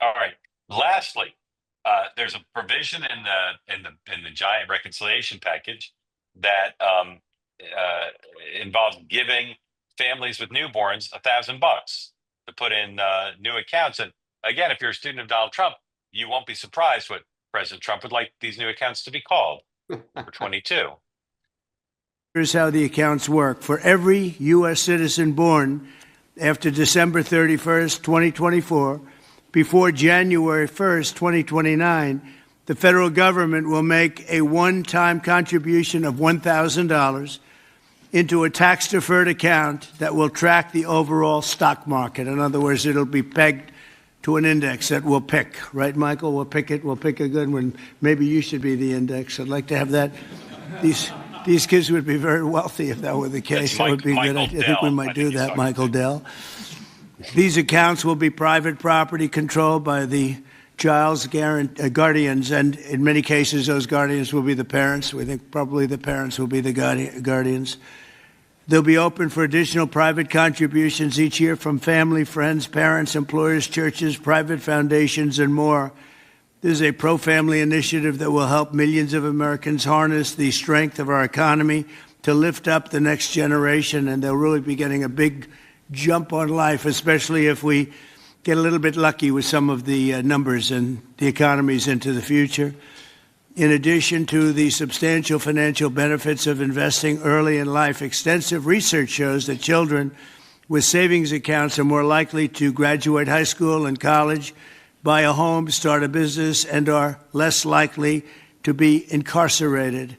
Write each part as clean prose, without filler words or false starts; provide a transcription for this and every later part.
All right. Lastly, there's a provision in the giant reconciliation package that involves giving families with newborns $1,000 to put in new accounts. And again, if you're a student of Donald Trump, you won't be surprised what President Trump would like these new accounts to be called for 22. Here's how the accounts work. For every U.S. citizen born after December 31st, 2024, before January 1st, 2029, the federal government will make a one-time contribution of $1,000 into a tax-deferred account that will track the overall stock market. In other words, it'll be pegged to an index that we'll pick. Right, Michael? We'll pick it. We'll pick a good one. Maybe you should be the index. I'd like to have that. These kids would be very wealthy if that were the case. That would be good. I think we might do that, Michael Dell. These accounts will be private property controlled by the child's guardians, and in many cases, those guardians will be the parents. We think probably the parents will be the guardians. They'll be open for additional private contributions each year from family, friends, parents, employers, churches, private foundations, and more. This is a pro-family initiative that will help millions of Americans harness the strength of our economy to lift up the next generation, and they'll really be getting a big jump on life, especially if we get a little bit lucky with some of the numbers and the economies into the future. In addition to the substantial financial benefits of investing early in life, extensive research shows that children with savings accounts are more likely to graduate high school and college, buy a home, start a business, and are less likely to be incarcerated.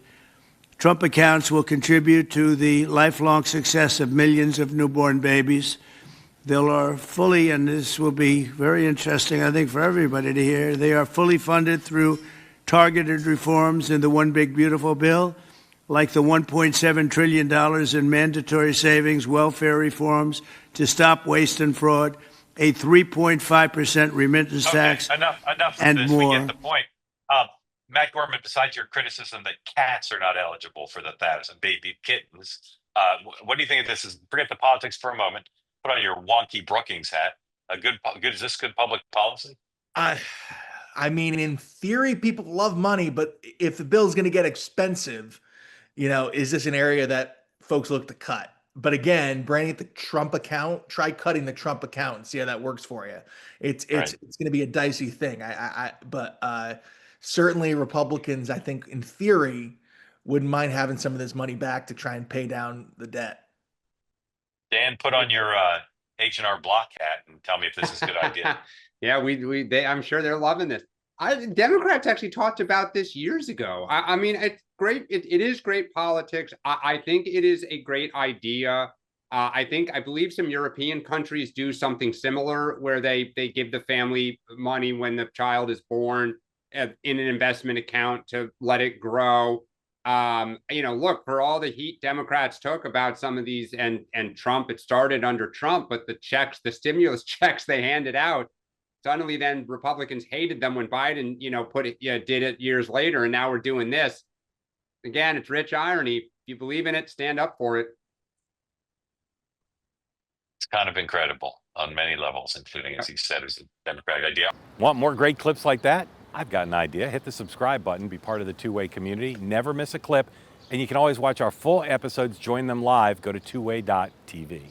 Trump accounts will contribute to the lifelong success of millions of newborn babies. They are fully, and this will be very interesting, I think, for everybody to hear, they are fully funded through targeted reforms in the One Big Beautiful Bill, like the $1.7 trillion in mandatory savings, welfare reforms to stop waste and fraud, a 3.5% remittance tax, enough and this. more. We get the point. Matt Gorman, besides your criticism that cats are not eligible for the 1,000 baby kittens, what do you think of this? Forget the politics for a moment. Put on your wonky Brookings hat. Is this good public policy? I mean, in theory, people love money, but if the bill is going to get expensive, is this an area that folks look to cut? But again, branding it the Trump account, try cutting the Trump account and see how that works for you. It's going to be a dicey thing. But certainly Republicans, I think, in theory, wouldn't mind having some of this money back to try and pay down the debt. Dan, put on your H&R Block hat and tell me if this is a good idea. Yeah, I'm sure they're loving this. Democrats actually talked about this years ago. I mean, it's great. It is great politics. I think it is a great idea. I believe some European countries do something similar where they give the family money when the child is born in an investment account to let it grow. Look, for all the heat Democrats took about some of these and Trump, it started under Trump, but the stimulus checks they handed out, suddenly then Republicans hated them when Biden, did it years later. And now we're doing this. Again, it's rich irony. If you believe in it, stand up for it. It's kind of incredible on many levels, including, as he said, it's a Democratic idea. Want more great clips like that? I've got an idea. Hit the subscribe button, be part of the two-way community, never miss a clip, and you can always watch our full episodes, join them live, go to twoway.tv.